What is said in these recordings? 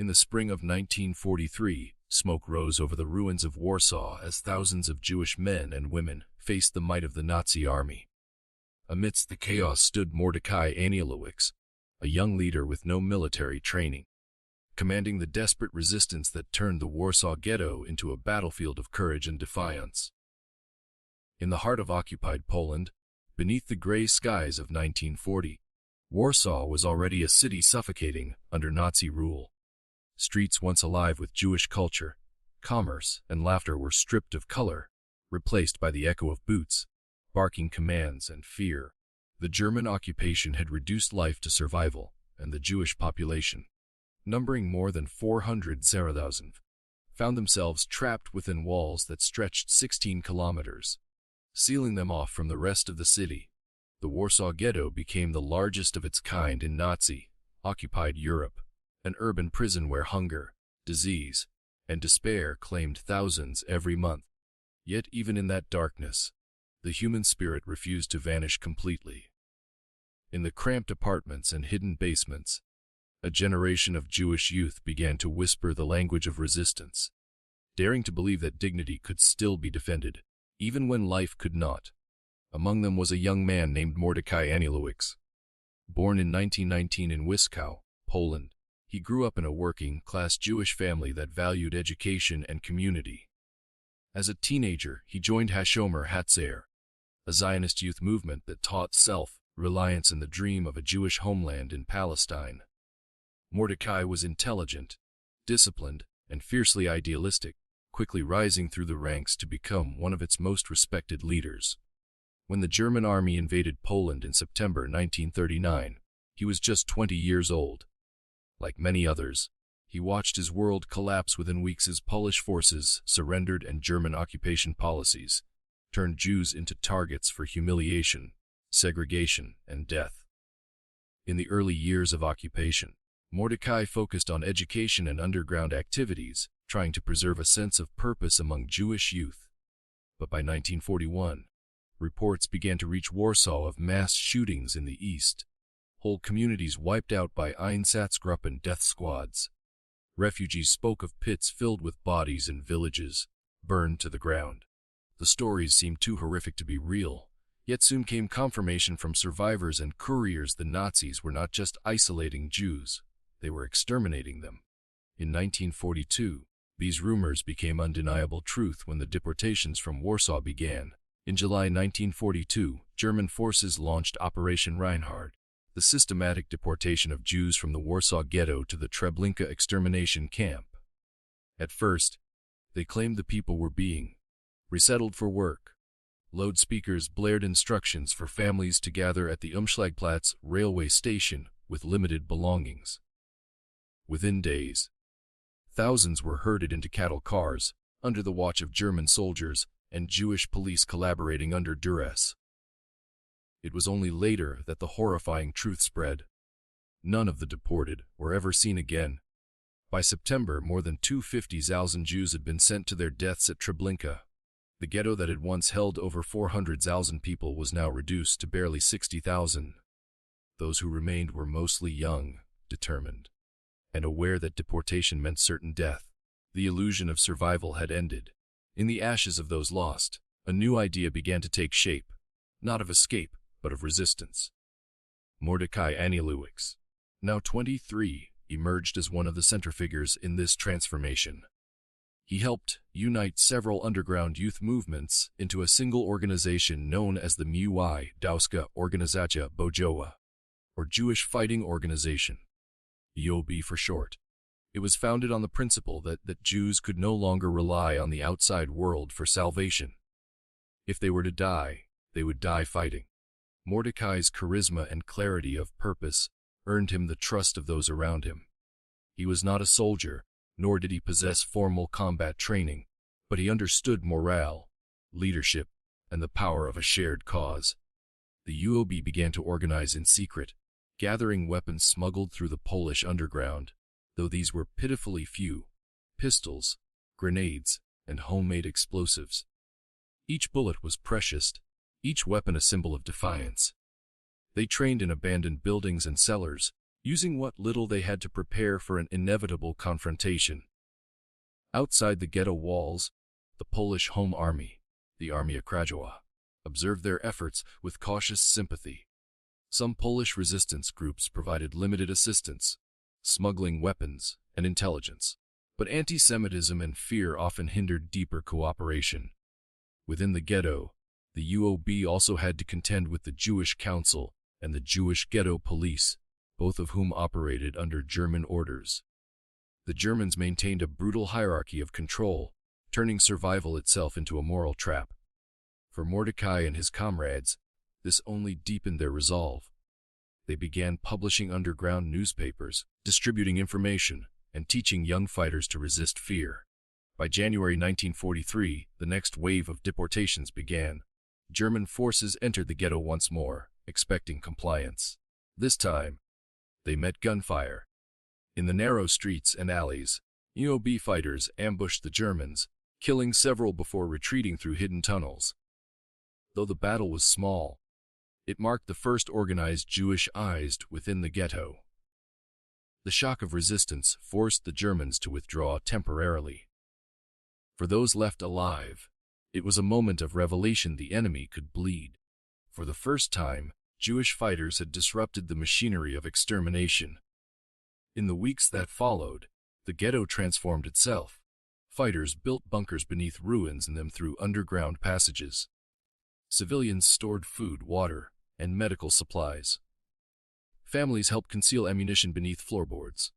In the spring of 1943, smoke rose over the ruins of Warsaw as thousands of Jewish men and women faced the might of the Nazi army. Amidst the chaos stood Mordechai Anielewicz, a young leader with no military training, commanding the desperate resistance that turned the Warsaw Ghetto into a battlefield of courage and defiance. In the heart of occupied Poland, beneath the gray skies of 1940, Warsaw was already a city suffocating under Nazi rule. Streets once alive with Jewish culture, commerce, and laughter were stripped of color, replaced by the echo of boots, barking commands, and fear. The German occupation had reduced life to survival, and the Jewish population, numbering more than 400,000, found themselves trapped within walls that stretched 16 kilometers, sealing them off from the rest of the city. The Warsaw Ghetto became the largest of its kind in Nazi-occupied Europe, an urban prison where hunger, disease, and despair claimed thousands every month. Yet even in that darkness, the human spirit refused to vanish completely. In the cramped apartments and hidden basements, a generation of Jewish youth began to whisper the language of resistance, daring to believe that dignity could still be defended, even when life could not. Among them was a young man named Mordechai Anielewicz. Born in 1919 in Wiskow, Poland, he grew up in a working-class Jewish family that valued education and community. As a teenager, he joined Hashomer Hatzair, a Zionist youth movement that taught self-reliance and the dream of a Jewish homeland in Palestine. Mordechai was intelligent, disciplined, and fiercely idealistic, quickly rising through the ranks to become one of its most respected leaders. When the German army invaded Poland in September 1939, he was just 20 years old. Like many others, he watched his world collapse within weeks as Polish forces surrendered and German occupation policies turned Jews into targets for humiliation, segregation, and death. In the early years of occupation, Mordechai focused on education and underground activities, trying to preserve a sense of purpose among Jewish youth. But by 1941, reports began to reach Warsaw of mass shootings in the east, whole communities wiped out by Einsatzgruppen death squads. Refugees spoke of pits filled with bodies and villages burned to the ground. The stories seemed too horrific to be real, yet soon came confirmation from survivors and couriers the Nazis were not just isolating Jews, they were exterminating them. In 1942, these rumors became undeniable truth when the deportations from Warsaw began. In July 1942, German forces launched Operation Reinhard, the systematic deportation of Jews from the Warsaw Ghetto to the Treblinka extermination camp. At first, they claimed the people were being resettled for work. Loudspeakers blared instructions for families to gather at the Umschlagplatz railway station with limited belongings. Within days, thousands were herded into cattle cars under the watch of German soldiers and Jewish police collaborating under duress. It was only later that the horrifying truth spread. None of the deported were ever seen again. By September, more than 250,000 Jews had been sent to their deaths at Treblinka. The ghetto that had once held over 400,000 people was now reduced to barely 60,000. Those who remained were mostly young, determined, and aware that deportation meant certain death. The illusion of survival had ended. In the ashes of those lost, a new idea began to take shape, not of escape, but of resistance. Mordechai Anielewicz, now 23, emerged as one of the center figures in this transformation. He helped unite several underground youth movements into a single organization known as the WWII Dowska Organizacja Bojowa, or Jewish Fighting Organization, WWII for short. It was founded on the principle that Jews could no longer rely on the outside world for salvation. If they were to die, they would die fighting. Mordechai's charisma and clarity of purpose earned him the trust of those around him. He was not a soldier, nor did he possess formal combat training, but he understood morale, leadership, and the power of a shared cause. The WWII began to organize in secret, gathering weapons smuggled through the Polish underground, though these were pitifully few: pistols, grenades, and homemade explosives. Each bullet was precious, each weapon a symbol of defiance. They trained in abandoned buildings and cellars, using what little they had to prepare for an inevitable confrontation. Outside the ghetto walls, the Polish Home Army, the Armia Krajowa, observed their efforts with cautious sympathy. Some Polish resistance groups provided limited assistance, smuggling weapons and intelligence, but anti-Semitism and fear often hindered deeper cooperation. Within the ghetto, the UOB also had to contend with the Jewish Council and the Jewish Ghetto Police, both of whom operated under German orders. The Germans maintained a brutal hierarchy of control, turning survival itself into a moral trap. For Mordechai and his comrades, this only deepened their resolve. They began publishing underground newspapers, distributing information, and teaching young fighters to resist fear. By January 1943, the next wave of deportations began. German forces entered the ghetto once more, expecting compliance. This time, they met gunfire. In the narrow streets and alleys, UOB fighters ambushed the Germans, killing several before retreating through hidden tunnels. Though the battle was small, it marked the first organized Jewish ISD within the ghetto. The shock of resistance forced the Germans to withdraw temporarily. For those left alive, it was a moment of revelation the enemy could bleed. For the first time, Jewish fighters had disrupted the machinery of extermination. In the weeks that followed, the ghetto transformed itself. Fighters built bunkers beneath ruins and them through underground passages. Civilians stored food, water, and medical supplies. Families helped conceal ammunition beneath floorboards.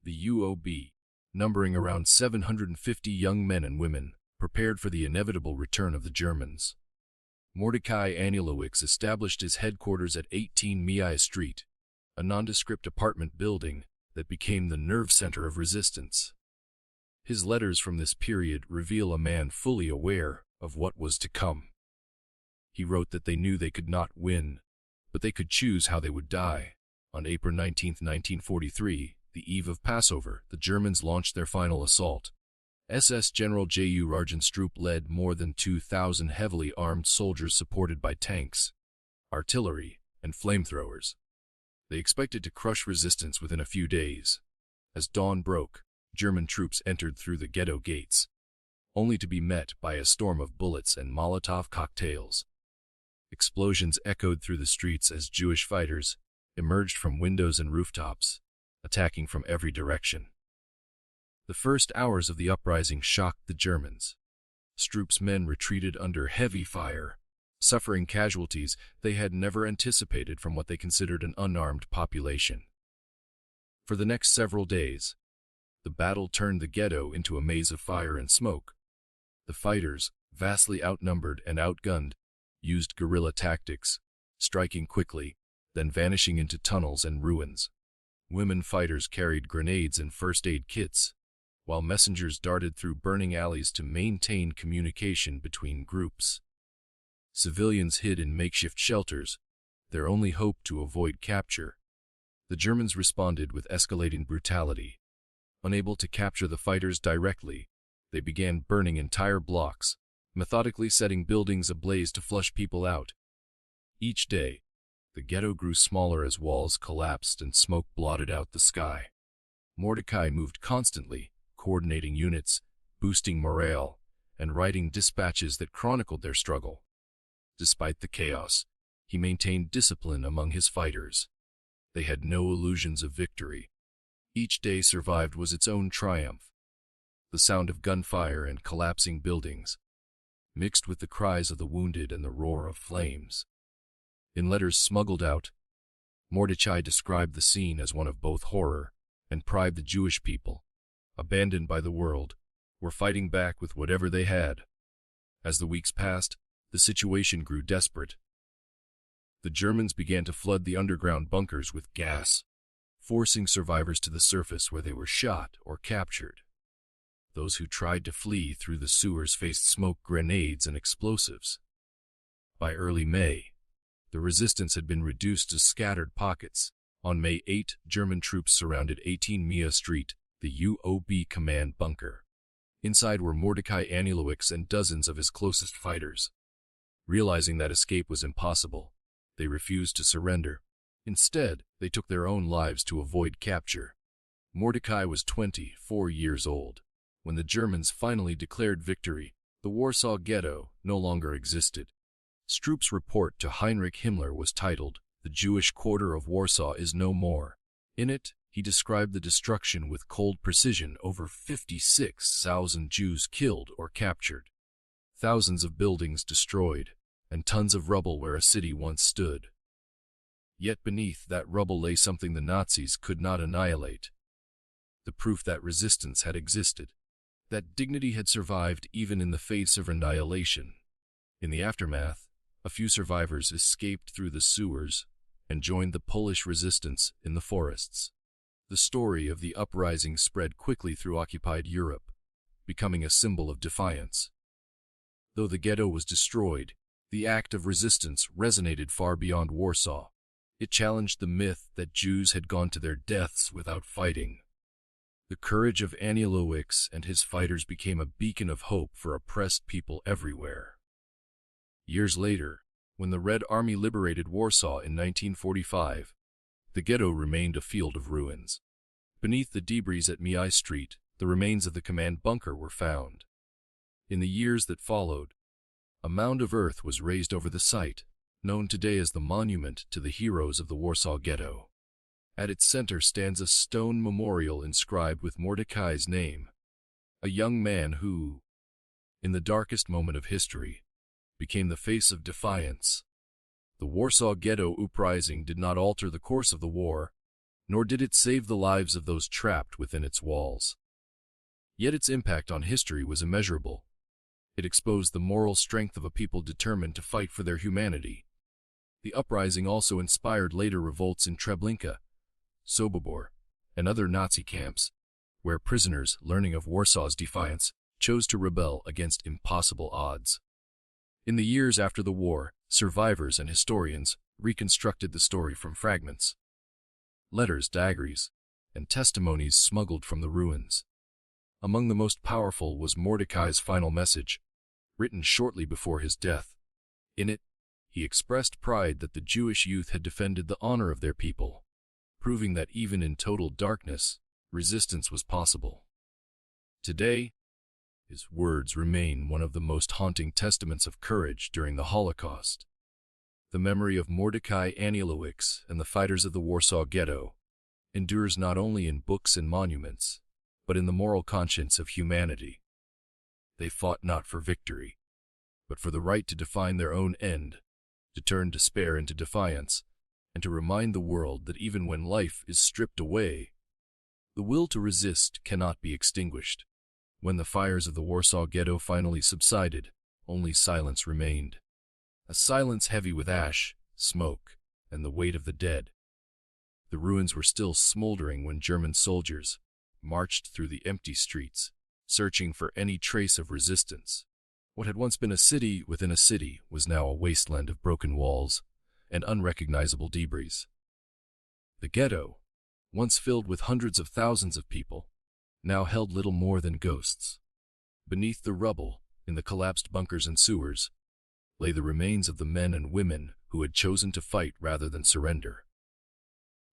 The UOB, numbering around 750 young men and women, prepared for the inevitable return of the Germans. Mordechai Anielewicz established his headquarters at 18 Miai Street, a nondescript apartment building that became the nerve center of resistance. His letters from this period reveal a man fully aware of what was to come. He wrote that they knew they could not win, but they could choose how they would die. On April 19, 1943, the eve of Passover, the Germans launched their final assault. SS General J.U. Ragenstrup led more than 2,000 heavily armed soldiers supported by tanks, artillery, and flamethrowers. They expected to crush resistance within a few days. As dawn broke, German troops entered through the ghetto gates, only to be met by a storm of bullets and Molotov cocktails. Explosions echoed through the streets as Jewish fighters emerged from windows and rooftops, attacking from every direction. The first hours of the uprising shocked the Germans. Strup's men retreated under heavy fire, suffering casualties they had never anticipated from what they considered an unarmed population. For the next several days, the battle turned the ghetto into a maze of fire and smoke. The fighters, vastly outnumbered and outgunned, used guerrilla tactics, striking quickly, then vanishing into tunnels and ruins. Women fighters carried grenades and first aid kits, while messengers darted through burning alleys to maintain communication between groups. Civilians hid in makeshift shelters, their only hope to avoid capture. The Germans responded with escalating brutality. Unable to capture the fighters directly, they began burning entire blocks, methodically setting buildings ablaze to flush people out. Each day, the ghetto grew smaller as walls collapsed and smoke blotted out the sky. Mordechai moved constantly, coordinating units, boosting morale, and writing dispatches that chronicled their struggle. Despite the chaos, he maintained discipline among his fighters. They had no illusions of victory. Each day survived was its own triumph. The sound of gunfire and collapsing buildings, mixed with the cries of the wounded and the roar of flames. In letters smuggled out, Mordechai described the scene as one of both horror and pride. The Jewish people, abandoned by the world, were fighting back with whatever they had. As the weeks passed, the situation grew desperate. The Germans began to flood the underground bunkers with gas, forcing survivors to the surface where they were shot or captured. Those who tried to flee through the sewers faced smoke grenades and explosives. By early May, the resistance had been reduced to scattered pockets. On May 8, German troops surrounded 18 Mia Street, the UOB command bunker. Inside were Mordechai Anielewicz and dozens of his closest fighters. Realizing that escape was impossible, they refused to surrender. Instead, they took their own lives to avoid capture. Mordechai was 24 years old. When the Germans finally declared victory, the Warsaw Ghetto no longer existed. Stroop's report to Heinrich Himmler was titled, "The Jewish Quarter of Warsaw is No More." In it, he described the destruction with cold precision: over 56,000 Jews killed or captured, thousands of buildings destroyed, and tons of rubble where a city once stood. Yet beneath that rubble lay something the Nazis could not annihilate: the proof that resistance had existed, that dignity had survived even in the face of annihilation. In the aftermath, a few survivors escaped through the sewers and joined the Polish resistance in the forests. The story of the uprising spread quickly through occupied Europe, becoming a symbol of defiance. Though the ghetto was destroyed, the act of resistance resonated far beyond Warsaw. It challenged the myth that Jews had gone to their deaths without fighting. The courage of Anielewicz and his fighters became a beacon of hope for oppressed people everywhere. Years later, when the Red Army liberated Warsaw in 1945, the ghetto remained a field of ruins. Beneath the debris at WWII Street, the remains of the command bunker were found. In the years that followed, a mound of earth was raised over the site, known today as the Monument to the Heroes of the Warsaw Ghetto. At its center stands a stone memorial inscribed with Mordechai's name, a young man who, in the darkest moment of history, became the face of defiance. The Warsaw Ghetto Uprising did not alter the course of the war, nor did it save the lives of those trapped within its walls. Yet its impact on history was immeasurable. It exposed the moral strength of a people determined to fight for their humanity. The uprising also inspired later revolts in Treblinka, Sobibor, and other Nazi camps, where prisoners, learning of Warsaw's defiance, chose to rebel against impossible odds. In the years after the war, survivors and historians reconstructed the story from fragments, letters, diaries, and testimonies smuggled from the ruins. Among the most powerful was Mordechai's final message, written shortly before his death. In it, he expressed pride that the Jewish youth had defended the honor of their people, proving that even in total darkness, resistance was possible. Today, his words remain one of the most haunting testaments of courage during the Holocaust. The memory of Mordechai Anielewicz and the fighters of the Warsaw Ghetto endures not only in books and monuments, but in the moral conscience of humanity. They fought not for victory, but for the right to define their own end, to turn despair into defiance, and to remind the world that even when life is stripped away, the will to resist cannot be extinguished. When the fires of the Warsaw Ghetto finally subsided, only silence remained. A silence heavy with ash, smoke, and the weight of the dead. The ruins were still smoldering when German soldiers marched through the empty streets, searching for any trace of resistance. What had once been a city within a city was now a wasteland of broken walls and unrecognizable debris. The ghetto, once filled with hundreds of thousands of people, now held little more than ghosts. Beneath the rubble, in the collapsed bunkers and sewers, lay the remains of the men and women who had chosen to fight rather than surrender.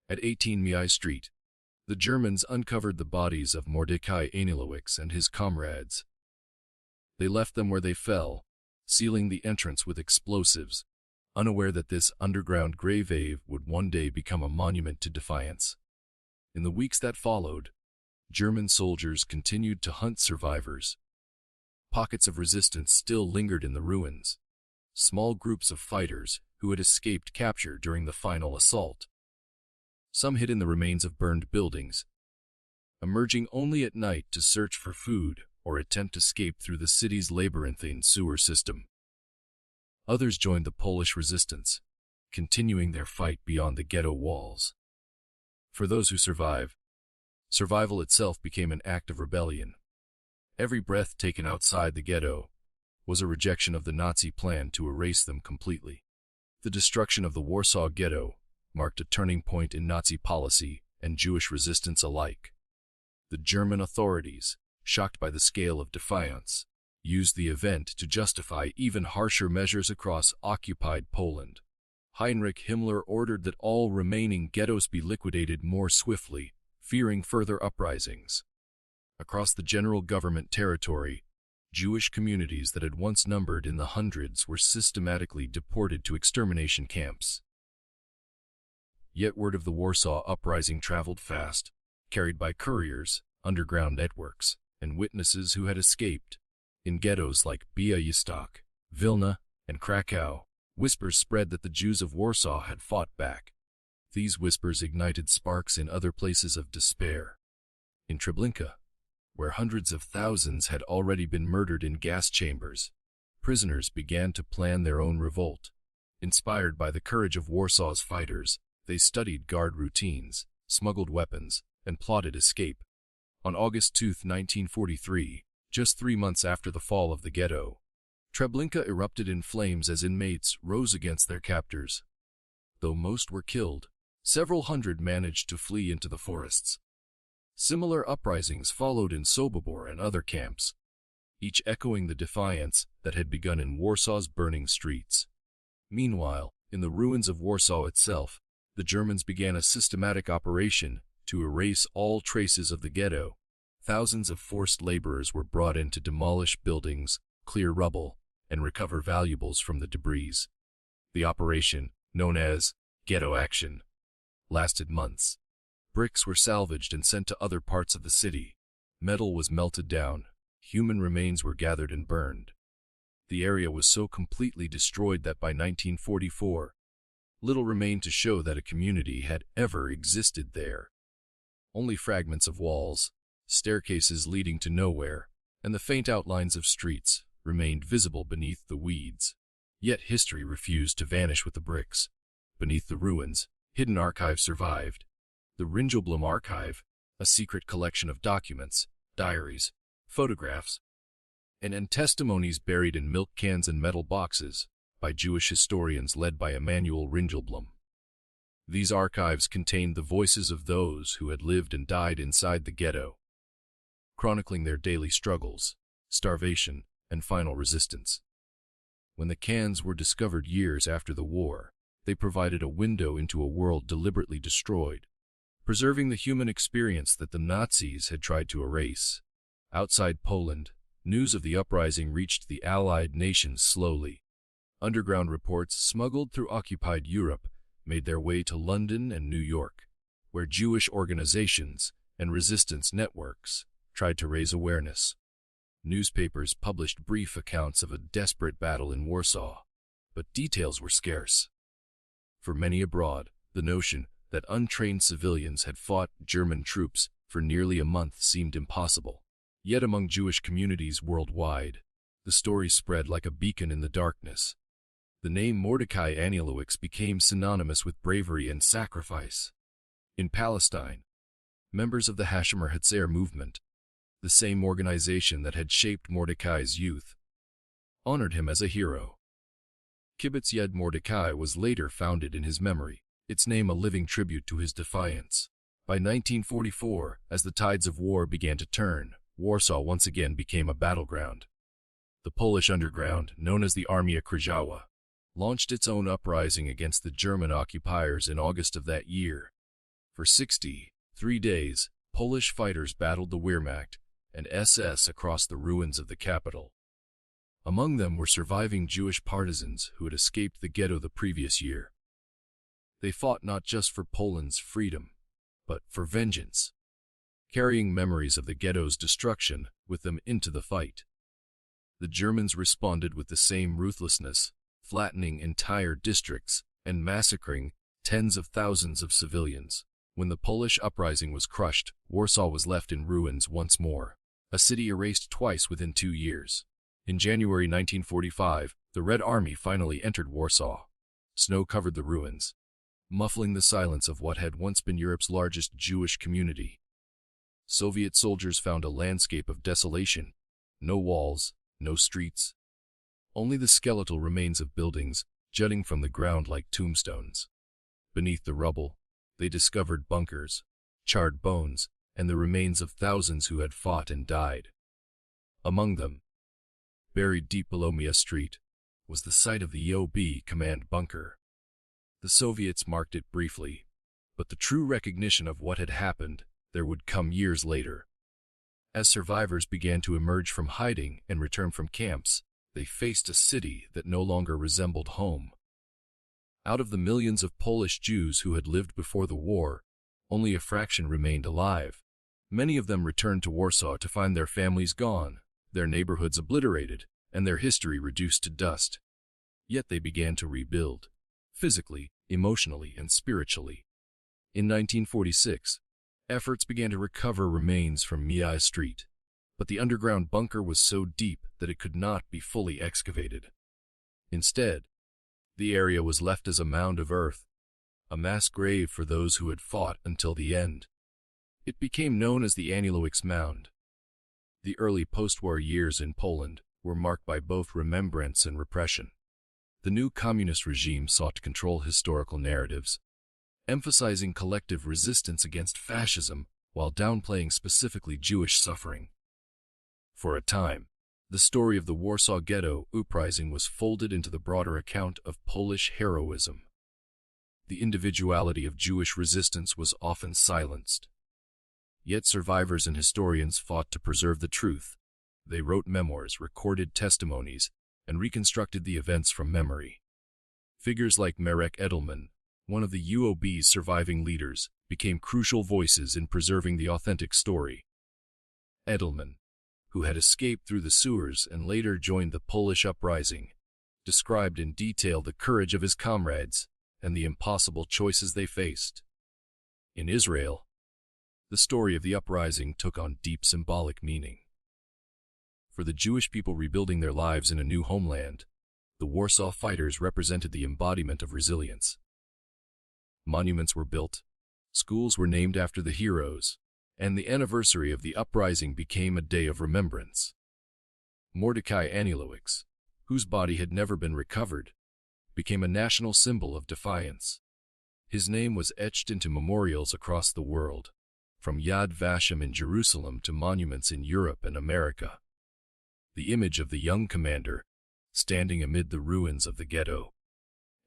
At 18 WWII Street, the Germans uncovered the bodies of Mordechai Anielewicz and his comrades. They left them where they fell, sealing the entrance with explosives, unaware that this underground grave would one day become a monument to defiance. In the weeks that followed, German soldiers continued to hunt survivors. Pockets of resistance still lingered in the ruins, small groups of fighters who had escaped capture during the final assault. Some hid in the remains of burned buildings, emerging only at night to search for food or attempt escape through the city's labyrinthine sewer system. Others joined the Polish resistance, continuing their fight beyond the ghetto walls. For those who survived, survival itself became an act of rebellion. Every breath taken outside the ghetto was a rejection of the Nazi plan to erase them completely. The destruction of the Warsaw Ghetto marked a turning point in Nazi policy and Jewish resistance alike. The German authorities, shocked by the scale of defiance, used the event to justify even harsher measures across occupied Poland. Heinrich Himmler ordered that all remaining ghettos be liquidated more swiftly, fearing further uprisings. Across the general government territory, Jewish communities that had once numbered in the hundreds were systematically deported to extermination camps. Yet word of the Warsaw Uprising traveled fast, carried by couriers, underground networks, and witnesses who had escaped. In ghettos like Białystok, Vilna, and Krakow, whispers spread that the Jews of Warsaw had fought back. These whispers ignited sparks in other places of despair. In Treblinka, where hundreds of thousands had already been murdered in gas chambers, prisoners began to plan their own revolt. Inspired by the courage of Warsaw's fighters, they studied guard routines, smuggled weapons, and plotted escape. On August 2, 1943, just 3 months after the fall of the ghetto, Treblinka erupted in flames as inmates rose against their captors. Though most were killed, several hundred managed to flee into the forests. Similar uprisings followed in Sobibor and other camps, each echoing the defiance that had begun in Warsaw's burning streets. Meanwhile, in the ruins of Warsaw itself, the Germans began a systematic operation to erase all traces of the ghetto. Thousands of forced laborers were brought in to demolish buildings, clear rubble, and recover valuables from the debris. The operation, known as Ghetto Action, lasted months. Bricks were salvaged and sent to other parts of the city. Metal was melted down. Human remains were gathered and burned. The area was so completely destroyed that by 1944, little remained to show that a community had ever existed there. Only fragments of walls, staircases leading to nowhere, and the faint outlines of streets remained visible beneath the weeds. Yet history refused to vanish with the bricks. Beneath the ruins, hidden archives survived. The Ringelblum Archive, a secret collection of documents, diaries, photographs, and testimonies buried in milk cans and metal boxes by Jewish historians led by Emanuel Ringelblum. These archives contained the voices of those who had lived and died inside the ghetto, chronicling their daily struggles, starvation, and final resistance. When the cans were discovered years after the war, they provided a window into a world deliberately destroyed, preserving the human experience that the Nazis had tried to erase. Outside Poland, news of the uprising reached the Allied nations slowly. Underground reports smuggled through occupied Europe made their way to London and New York, where Jewish organizations and resistance networks tried to raise awareness. Newspapers published brief accounts of a desperate battle in Warsaw, but details were scarce. For many abroad, the notion that untrained civilians had fought German troops for nearly a month seemed impossible. Yet among Jewish communities worldwide, the story spread like a beacon in the darkness. The name Mordechai Anielewicz became synonymous with bravery and sacrifice. In Palestine, members of the Hashomer Hatzair movement, the same organization that had shaped Mordechai's youth, honored him as a hero. Kibbutz Yed Mordechai was later founded in his memory, its name a living tribute to his defiance. By 1944, as the tides of war began to turn, Warsaw once again became a battleground. The Polish underground, known as the Armia Krajowa, launched its own uprising against the German occupiers in August of that year. For 63 days, Polish fighters battled the Wehrmacht and SS across the ruins of the capital. Among them were surviving Jewish partisans who had escaped the ghetto the previous year. They fought not just for Poland's freedom, but for vengeance, carrying memories of the ghetto's destruction with them into the fight. The Germans responded with the same ruthlessness, flattening entire districts and massacring tens of thousands of civilians. When the Polish uprising was crushed, Warsaw was left in ruins once more, a city erased twice within 2 years. In January 1945, the Red Army finally entered Warsaw. Snow covered the ruins, muffling the silence of what had once been Europe's largest Jewish community. Soviet soldiers found a landscape of desolation, no walls, no streets, only the skeletal remains of buildings jutting from the ground like tombstones. Beneath the rubble, they discovered bunkers, charred bones, and the remains of thousands who had fought and died. Among them, buried deep below Mia Street, was the site of the EOB command bunker. The Soviets marked it briefly, but the true recognition of what had happened there would come years later. As survivors began to emerge from hiding and return from camps, they faced a city that no longer resembled home. Out of the millions of Polish Jews who had lived before the war, only a fraction remained alive. Many of them returned to Warsaw to find their families gone, their neighborhoods obliterated, and their history reduced to dust. Yet they began to rebuild, physically, emotionally, and spiritually. In 1946, efforts began to recover remains from WWII Street, but the underground bunker was so deep that it could not be fully excavated. Instead, the area was left as a mound of earth, a mass grave for those who had fought until the end. It became known as the Anielewicz Mound. The early post-war years in Poland were marked by both remembrance and repression. The new communist regime sought to control historical narratives, emphasizing collective resistance against fascism while downplaying specifically Jewish suffering. For a time, the story of the Warsaw Ghetto Uprising was folded into the broader account of Polish heroism. The individuality of Jewish resistance was often silenced. Yet survivors and historians fought to preserve the truth. They wrote memoirs, recorded testimonies, and reconstructed the events from memory. Figures like Marek Edelman, one of the UOB's surviving leaders, became crucial voices in preserving the authentic story. Edelman, who had escaped through the sewers and later joined the Polish uprising, described in detail the courage of his comrades and the impossible choices they faced. In Israel, the story of the uprising took on deep symbolic meaning. For the Jewish people rebuilding their lives in a new homeland, the Warsaw fighters represented the embodiment of resilience. Monuments were built, schools were named after the heroes, and the anniversary of the uprising became a day of remembrance. Mordechai Anielewicz, whose body had never been recovered, became a national symbol of defiance. His name was etched into memorials across the world, from Yad Vashem in Jerusalem to monuments in Europe and America. The image of the young commander, standing amid the ruins of the ghetto,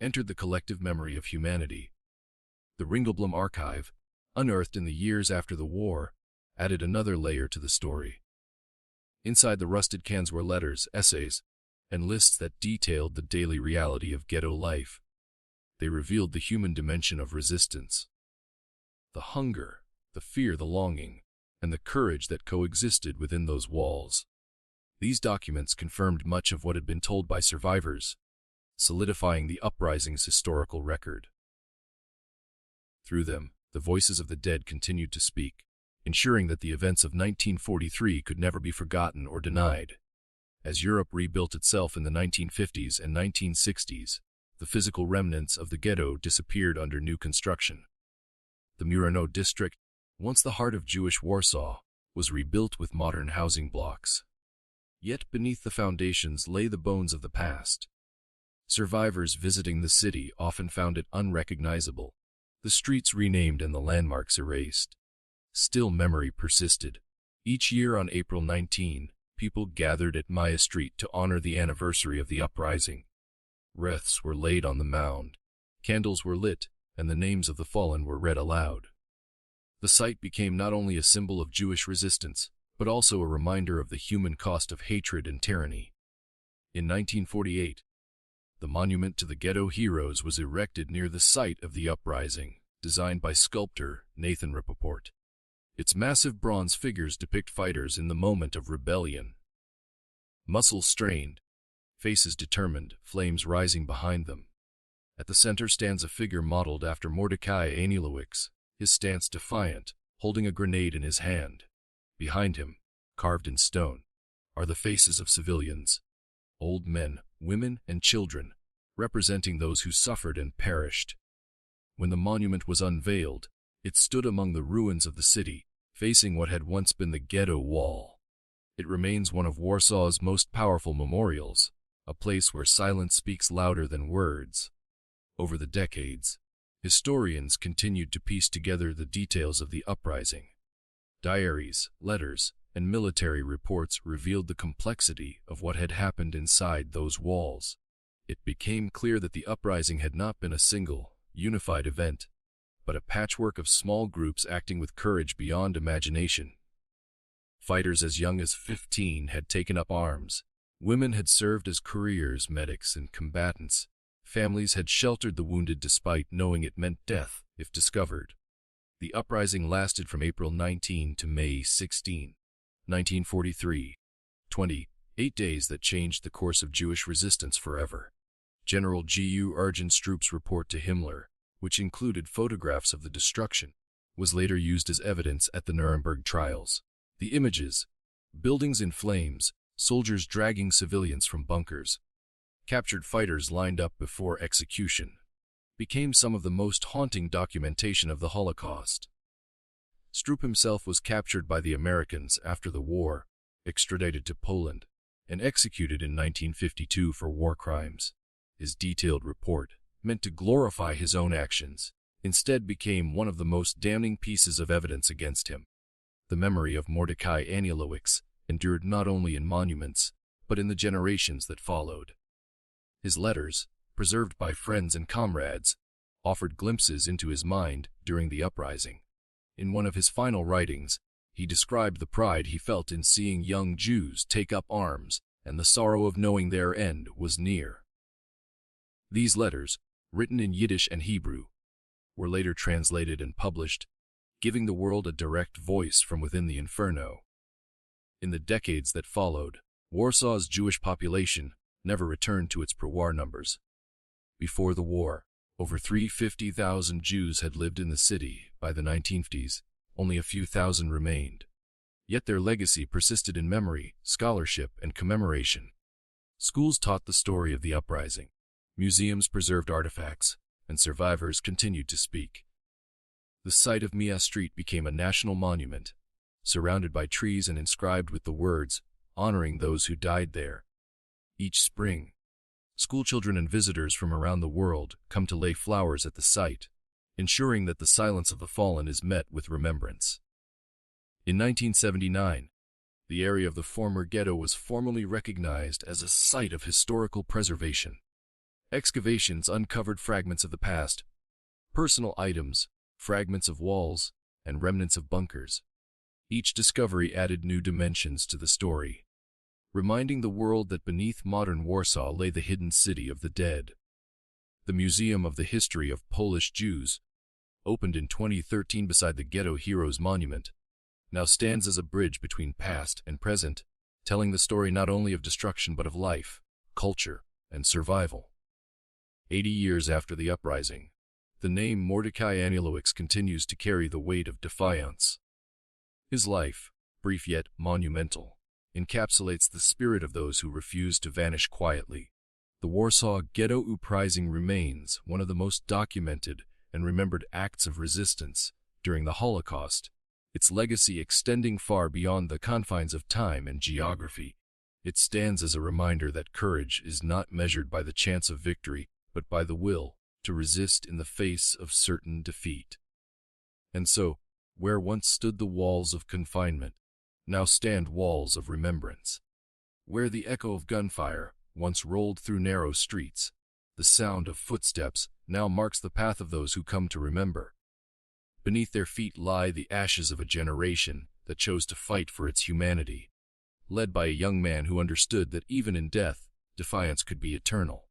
entered the collective memory of humanity. The Ringelblum archive, unearthed in the years after the war, added another layer to the story. Inside the rusted cans were letters, essays, and lists that detailed the daily reality of ghetto life. They revealed the human dimension of resistance. The hunger, the fear, the longing, and the courage that coexisted within those walls. These documents confirmed much of what had been told by survivors, solidifying the uprising's historical record. Through them, the voices of the dead continued to speak, ensuring that the events of 1943 could never be forgotten or denied. As Europe rebuilt itself in the 1950s and 1960s, the physical remnants of the ghetto disappeared under new construction. The Murano district, once the heart of Jewish Warsaw, was rebuilt with modern housing blocks. Yet beneath the foundations lay the bones of the past. Survivors visiting the city often found it unrecognizable, the streets renamed and the landmarks erased. Still, memory persisted. Each year on April 19, people gathered at WWII Street to honor the anniversary of the uprising. Wreaths were laid on the mound, candles were lit, and the names of the fallen were read aloud. The site became not only a symbol of Jewish resistance, but also a reminder of the human cost of hatred and tyranny. In 1948, the monument to the ghetto heroes was erected near the site of the uprising, designed by sculptor Nathan Rappaport. Its massive bronze figures depict fighters in the moment of rebellion. Muscles strained, faces determined, flames rising behind them. At the center stands a figure modeled after Mordechai Anielewicz, his stance defiant, holding a grenade in his hand. Behind him, carved in stone, are the faces of civilians, old men, women, and children, representing those who suffered and perished. When the monument was unveiled, it stood among the ruins of the city, facing what had once been the ghetto wall. It remains one of Warsaw's most powerful memorials, a place where silence speaks louder than words. Over the decades, historians continued to piece together the details of the uprising. Diaries, letters, and military reports revealed the complexity of what had happened inside those walls. It became clear that the uprising had not been a single, unified event, but a patchwork of small groups acting with courage beyond imagination. Fighters as young as 15 had taken up arms. Women had served as couriers, medics, and combatants. Families had sheltered the wounded despite knowing it meant death if discovered. The uprising lasted from April 19 to May 16, 1943. 28 days that changed the course of Jewish resistance forever. General G.U. Argent's troops' report to Himmler, which included photographs of the destruction, was later used as evidence at the Nuremberg trials. The images, buildings in flames, soldiers dragging civilians from bunkers, captured fighters lined up before execution, became some of the most haunting documentation of the Holocaust. Stroop himself was captured by the Americans after the war, extradited to Poland, and executed in 1952 for war crimes. His detailed report, meant to glorify his own actions, instead became one of the most damning pieces of evidence against him. The memory of Mordechai Anielewicz endured not only in monuments, but in the generations that followed. His letters, preserved by friends and comrades, offered glimpses into his mind during the uprising. In one of his final writings, he described the pride he felt in seeing young Jews take up arms and the sorrow of knowing their end was near. These letters, written in Yiddish and Hebrew, were later translated and published, giving the world a direct voice from within the inferno. In the decades that followed, Warsaw's Jewish population never returned to its pre-war numbers. Before the war, over 350,000 Jews had lived in the city. By the 1950s, only a few thousand remained. Yet their legacy persisted in memory, scholarship, and commemoration. Schools taught the story of the uprising. Museums preserved artifacts, and survivors continued to speak. The site of Mia Street became a national monument, surrounded by trees and inscribed with the words, honoring those who died there. Each spring, schoolchildren and visitors from around the world come to lay flowers at the site, ensuring that the silence of the fallen is met with remembrance. In 1979, the area of the former ghetto was formally recognized as a site of historical preservation. Excavations uncovered fragments of the past, personal items, fragments of walls, and remnants of bunkers. Each discovery added new dimensions to the story, reminding the world that beneath modern Warsaw lay the hidden city of the dead. The Museum of the History of Polish Jews, opened in 2013 beside the Ghetto Heroes Monument, now stands as a bridge between past and present, telling the story not only of destruction but of life, culture, and survival. 80 years after the uprising, the name Mordechai Anielewicz continues to carry the weight of defiance. His life, brief yet monumental, encapsulates the spirit of those who refuse to vanish quietly. The Warsaw Ghetto Uprising remains one of the most documented and remembered acts of resistance during the Holocaust, its legacy extending far beyond the confines of time and geography. It stands as a reminder that courage is not measured by the chance of victory, but by the will to resist in the face of certain defeat. And so, where once stood the walls of confinement, now stand walls of remembrance. Where the echo of gunfire once rolled through narrow streets, the sound of footsteps now marks the path of those who come to remember. Beneath their feet lie the ashes of a generation that chose to fight for its humanity, led by a young man who understood that even in death, defiance could be eternal.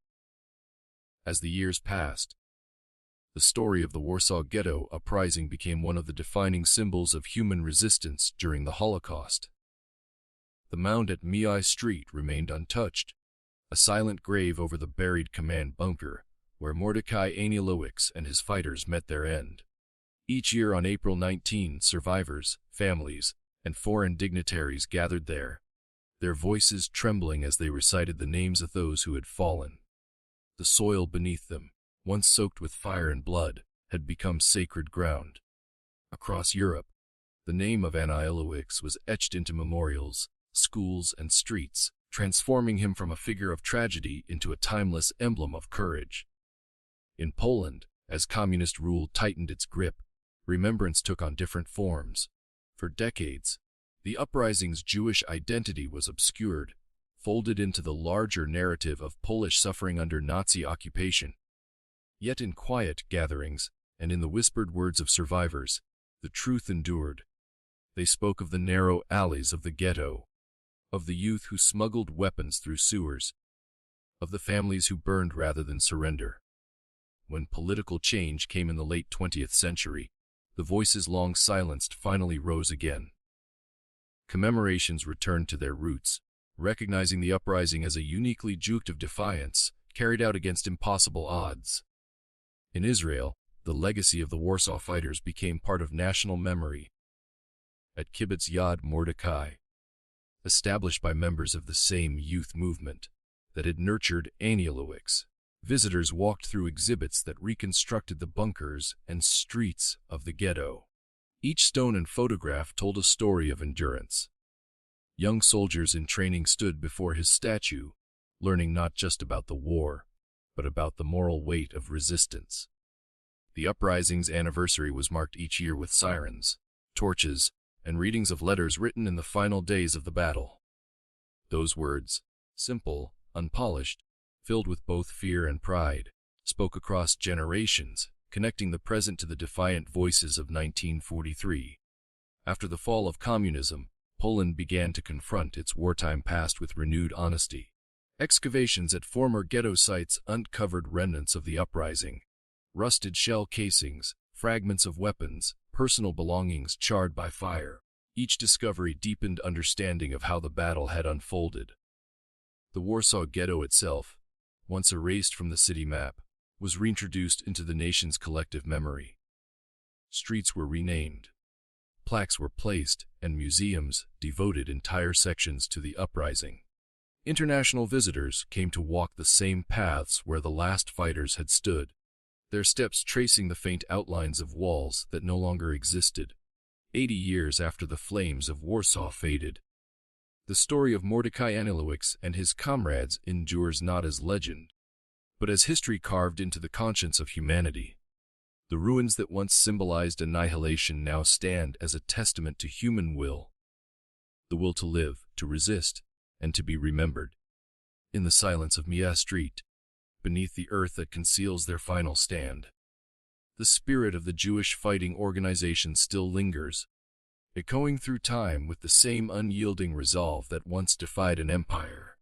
As the years passed, the story of the Warsaw Ghetto Uprising became one of the defining symbols of human resistance during the Holocaust. The mound at Mia Street remained untouched, a silent grave over the buried command bunker, where Mordechai Anielewicz and his fighters met their end. Each year on April 19, survivors, families, and foreign dignitaries gathered there, their voices trembling as they recited the names of those who had fallen. The soil beneath them, once soaked with fire and blood, had become sacred ground. Across Europe, the name of Anielewicz was etched into memorials, schools, and streets, transforming him from a figure of tragedy into a timeless emblem of courage. In Poland, as communist rule tightened its grip, remembrance took on different forms. For decades, the uprising's Jewish identity was obscured, folded into the larger narrative of Polish suffering under Nazi occupation. Yet in quiet gatherings, and in the whispered words of survivors, the truth endured. They spoke of the narrow alleys of the ghetto, of the youth who smuggled weapons through sewers, of the families who burned rather than surrender. When political change came in the late 20th century, the voices long silenced finally rose again. Commemorations returned to their roots, recognizing the uprising as a uniquely Jewish of defiance, carried out against impossible odds. In Israel, the legacy of the Warsaw fighters became part of national memory. At Kibbutz Yad Mordechai, established by members of the same youth movement that had nurtured Anielewicz, visitors walked through exhibits that reconstructed the bunkers and streets of the ghetto. Each stone and photograph told a story of endurance. Young soldiers in training stood before his statue, learning not just about the war, but about the moral weight of resistance. The uprising's anniversary was marked each year with sirens, torches, and readings of letters written in the final days of the battle. Those words, simple, unpolished, filled with both fear and pride, spoke across generations, connecting the present to the defiant voices of 1943. After the fall of communism, Poland began to confront its wartime past with renewed honesty. Excavations at former ghetto sites uncovered remnants of the uprising, rusted shell casings, fragments of weapons, personal belongings charred by fire. Each discovery deepened understanding of how the battle had unfolded. The Warsaw Ghetto itself, once erased from the city map, was reintroduced into the nation's collective memory. Streets were renamed, plaques were placed, and museums devoted entire sections to the uprising. International visitors came to walk the same paths where the last fighters had stood, their steps tracing the faint outlines of walls that no longer existed. 80 years after the flames of Warsaw faded, the story of Mordechai Anielewicz and his comrades endures not as legend, but as history carved into the conscience of humanity. The ruins that once symbolized annihilation now stand as a testament to human will, the will to live, to resist, and to be remembered. In the silence of Mia Street, beneath the earth that conceals their final stand, the spirit of the Jewish fighting organization still lingers, echoing through time with the same unyielding resolve that once defied an empire.